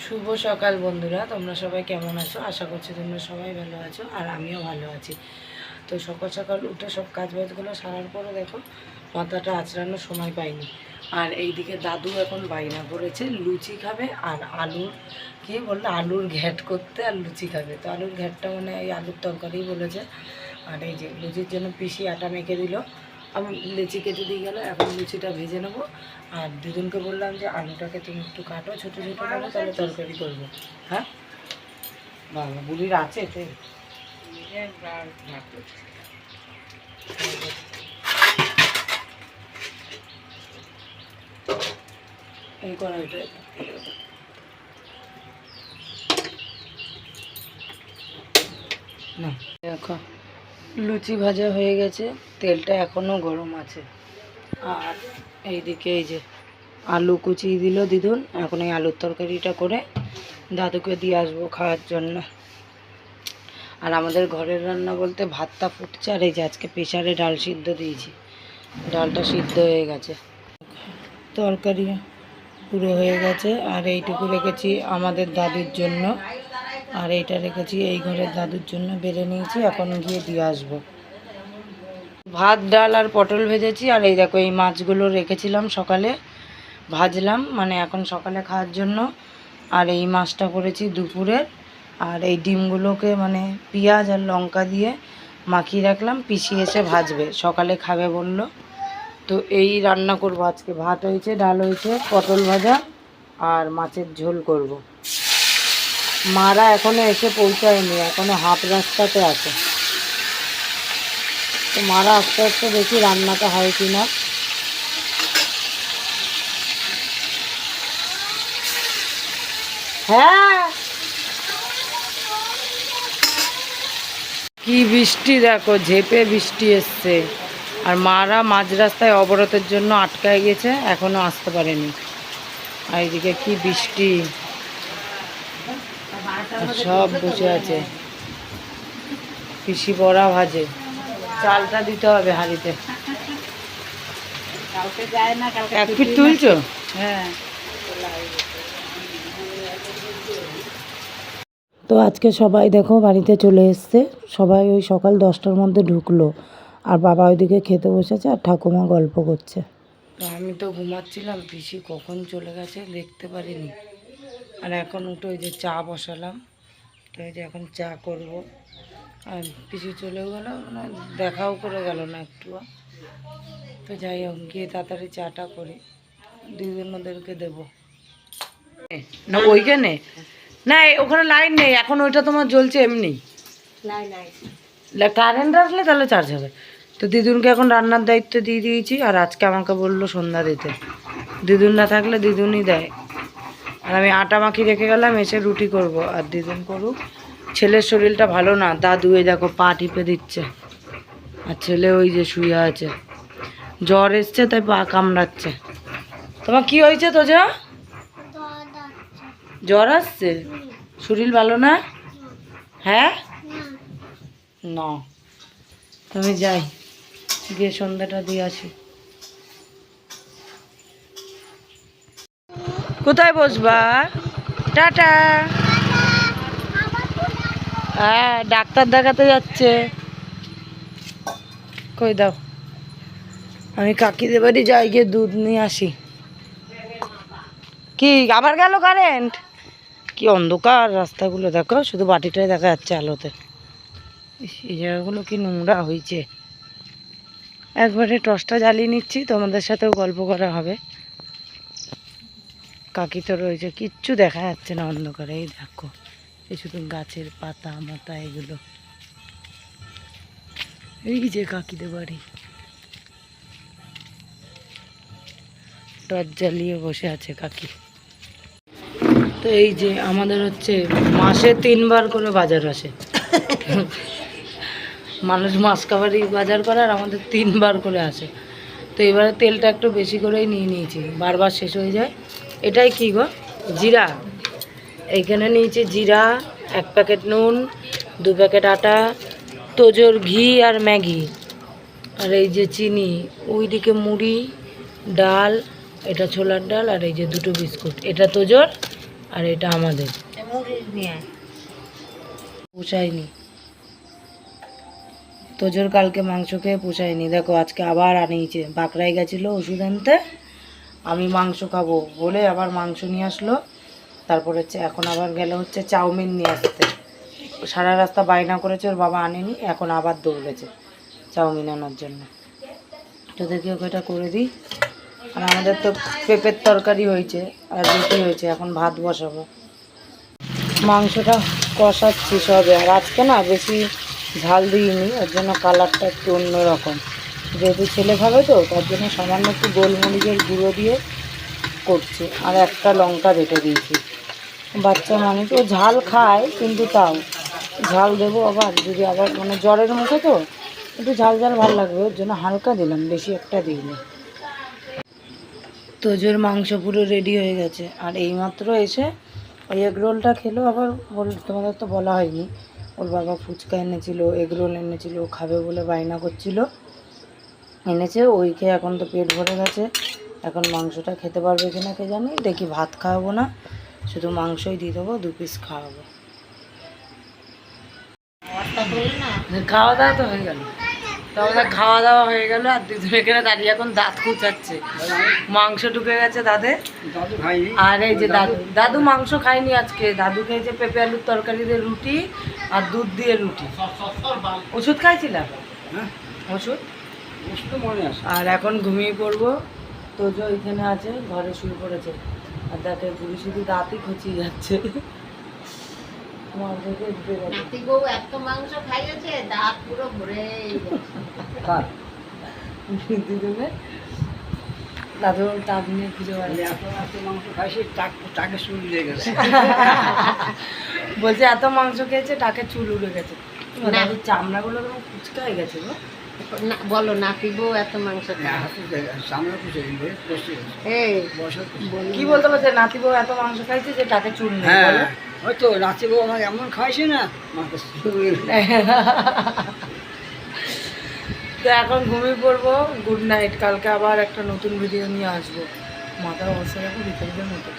শুভ সকাল বন্ধুরা, তোমরা সবাই কেমন আছো? আশা করছি তোমরা সবাই ভালো আছো আর আমিও ভালো আছি। তো সকাল সকাল উঠে সব কাজবাজগুলো সারার পরে দেখো মাথাটা আঁচড়ানোর সময় পাইনি। আর এইদিকে দাদু এখন বাইনা করেছে লুচি খাবে আর আলুর কি বললো আলুর ঘ্যাট করতে আর লুচি খাবে। তো আলুর ঘ্যাটটা মানে এই আলুর তরকারি বলেছে। আর এই যে লুচির জন্য পিসি আটা মেখে দিল, আমি লুচি কেটে দিয়ে গেলো। এখন লুচিটা ভেজে নেবো। আর দুজনকে বললাম যে আলুটাকে তুমি একটু কাটো ছোটো ছোটো করে, তাহলে তরকারি করবো। হ্যাঁ বাবা বুড়ির আছে তো এই কড়াইটা না। দেখো লুচি ভাজা হয়ে গেছে, তেলটা এখনও গরম আছে। আর এইদিকে এই যে আলু কুচিয়ে দিল দিদুন। এখন এই আলুর তরকারিটা করে দাদুকে দিয়ে আসবো খাওয়ার জন্য। আর আমাদের ঘরের রান্না বলতে ভাতটা ফুটছে, আর এই যে আজকে প্রেশারে ডাল সিদ্ধ দিয়েছি, ডালটা সিদ্ধ হয়ে গেছে, তরকারি পুরো হয়ে গেছে। আর এইটুকু রেখেছি আমাদের দাদুর জন্য, আর এইটা রেখেছি এই ঘরের দাদুর জন্য, বেড়ে নিয়েছি, এখন গিয়ে দিয়ে আসবো। ভাত ডাল আর পটল ভেজেছি। আর এই দেখো এই মাছগুলো রেখেছিলাম সকালে ভাজলাম, মানে এখন সকালে খাওয়ার জন্য। আর এই মাছটা করেছি দুপুরের। আর এই ডিমগুলোকে মানে পেঁয়াজ আর লঙ্কা দিয়ে মাখিয়ে রাখলাম, পিসি এসে ভাজবে, সকালে খাবে বলল। তো এই রান্না করব আজকে। ভাত হয়েছে, ডাল হয়েছে, পটল ভাজা আর মাছের ঝোল করব। মারা এখনও এসে পৌঁছায়নি, এখনও হাফ রাস্তাতে আছে। তো মারা আস্তে আস্তে দেখি রান্নাটা হয় কি না। হ্যাঁ কি বৃষ্টি দেখো, ঝেপে বৃষ্টি এসছে। আর মারা মাঝ রাস্তায় অবরোধের জন্য আটকায় গেছে, এখনো আসতে পারেনি। আর এইদিকে কি বৃষ্টি, সব বসে আছে। পিসি বড়া ভাজে, চালটা দিতে হবে হাঁড়িতে। এক ফিট তুলছো? হ্যাঁ। তো আজকে সবাই দেখো বাড়িতে চলে এসছে, সবাই ওই সকাল 10টার মধ্যে ঢুকলো। আর বাবা ওইদিকে খেতে বসেছে আর ঠাকুমা গল্প করছে। তো আমি তো ঘুমাচ্ছিলাম, পিসি কখন চলে গেছে দেখতে পারিনি। আর এখন উঠে ওই যে চা বসালাম, তো এই যে এখন চা করব। আর পিসি চলেও গেল, মানে দেখাও করে গেল না একটুও। তো যাই হোক, গিয়ে তাড়াতাড়ি চাটা করি, দুজনদেরকে দেবো। না ওইখানে না, ওখানে লাইন নেই এখন, ওইটা তোমার জ্বলছে এমনি। কারেন্ট আসলে তাহলে চার্জ হবে। তো দিদুনকে এখন রান্নার দায়িত্ব দিয়ে দিয়েছি। আর আজকে আমাকে বললো সন্ধ্যা দিতে, দিদুন না থাকলে দিদুনই দেয়। আর আমি আটা মাখি রেখে গেলাম, এসে রুটি করব আর দিদুন করুক। ছেলের শরীরটা ভালো না, দাদু এই দেখো পা টিপে দিচ্ছে। আর ছেলে ওই যে শুয়ে আছে, জ্বর এসছে তাই পা কামড়াচ্ছে। তোমার কি হয়েছে তো? যা জ্বর আসছে, শরীর ভালো না? হ্যাঁ না, তুমি যাই গিয়ে সন্ধ্যাটা দিয়ে আসি। কোথায় বসবা? টাটা। হ্যাঁ ডাক্তার দেখাতে যাচ্ছে। কই দাও, আমি কাকিদের বাড়ি যাই, গিয়ে দুধ নিয়ে আসি। কি আবার গেল কারেন্ট? কি অন্ধকার রাস্তাগুলো দেখো, শুধু বাটিটাই দেখা যাচ্ছে আলোতে। এই জায়গাগুলো কি নোংরা হয়েছে। একবারে টর্চটা জ্বালিয়ে নিচ্ছি, তোমাদের সাথেও গল্প করা হবে। কাকি তো রয়েছে, কিচ্ছু দেখা যাচ্ছে না অন্ধকারে। এই দেখো এই শুধু গাছের পাতা মাথা এগুলো। এই যে কাকিদের বাড়ি, টর্চ জ্বালিয়ে বসে আছে কাকি। তো এই যে আমাদের হচ্ছে মাসে 3বার করে বাজার আসে। মানুষ মাস কাবারি বাজার করে, আর আমাদের 3বার করে আসে। তো এবারে তেলটা একটু বেশি করেই নিয়ে নিয়েছি, বারবার শেষ হয়ে যায়। এটাই কি গো? জিরা। এইখানে নিয়েছি জিরা, 1 প্যাকেট নুন, 2 প্যাকেট আটা, তোজোর ঘি আর ম্যাগি। আর এই যে চিনি, ওইদিকে মুড়ি, ডাল, এটা ছোলার ডাল, আর এই যে 2টো বিস্কুট, এটা তোজোর আর এটা আমাদের পোষায়নি। তোজোর কালকে মাংস খেয়ে পোষায়নি, দেখো আজকে আবার আনিয়েছে। বাঁকড়ায় গেছিলো ওষুধ আনতে, আমি মাংস খাবো বলে আবার মাংস নিয়ে আসলো। তারপর হচ্ছে এখন আবার গেল হচ্ছে চাউমিন নিয়ে আসতে। সারা রাস্তা বায়না করেছে, ওর বাবা আনেনি, এখন আবার দৌড়েছে চাউমিন আনার জন্য। তো দেখি ওকে এটা করে দিই। আর আমাদের তো পেঁপের তরকারি হয়েছে আর রুটি হয়েছে, এখন ভাত বসাবো। মাংসটা কষাচ্ছি সবে, আর আজকে না বেশি ঝাল দিইনি, ওর জন্য কালারটা একটু অন্যরকম। যেহেতু ছেলে খাবে তো, তার জন্য সামান্য একটু গোলমরিচের গুঁড়ো দিয়ে করছি, আর একটা লঙ্কা বেটে দিয়েছি। বাচ্চা মানুষ, ও ঝাল খায় কিন্তু তাও ঝাল দেবো আবার, যদি আবার মানে জ্বরের মুখে তো একটু ঝাল ঝাল ভালো লাগবে, ওর জন্য হালকা দিলাম, বেশি একটা দিইনি। তোজোর মাংস পুরো রেডি হয়ে গেছে। আর এইমাত্র এসে ওই এগ রোলটা খেলো। আবার তোমাদের তো বলা হয়নি, ওর বাবা ফুচকা এনেছিল, এগ রোল এনেছিল, ও খাবে বলে বায়না করছিল, এনেছে। ওই খেয়ে এখন তো পেট ভরে গেছে। এখন মাংসটা খেতে পারবে কিনা কে জানি, দেখি ভাত খাওয়াবো না, শুধু মাংসই দিয়ে দেবো, 2 পিস খাওয়াবো। খাওয়া দাওয়া তো হয়ে গেল, আমাদের খাওয়া দাওয়া হয়ে গেল। আর দুজন এখানে দাঁড়িয়ে এখন দাঁত খুঁচাচ্ছে, মাংস ঢুকে গেছে দাঁতে। আর এই যে দাদু মাংস খায়নি আজকে, দাদু খেয়েছে পেঁপে আলুর তরকারি দিয়ে রুটি আর দুধ দিয়ে রুটি। ওষুধ খাইছিলাম, ওষুধ। আর এখন ঘুমিয়ে পড়বো। তোজো এখানে আছে, ঘরে শুয়ে পড়েছে। আর দেখে বুড়ি শুধু দাঁতই খুঁচিয়ে যাচ্ছে। দাদু টাক নিয়ে খুঁজে বলছে এত মাংস খেয়েছে টাকে চুল উড়ে গেছে। দাদুর চামড়াগুলো তো কুচকা হয়ে গেছে গো। বলো নাতি বউ এত মাংস কি বলতে পারছে, নাতি বউ এত মাংস খাইছে যে টাকে চুল নেই। হয়তো নাতি বউ আমার এমন খাইছে না। তো এখন ঘুমিয়ে পড়বো। Good night. কালকে আবার একটা নতুন ভিডিও নিয়ে আসবো। মাথার অবস্থা দেখো বিকেলের মতো।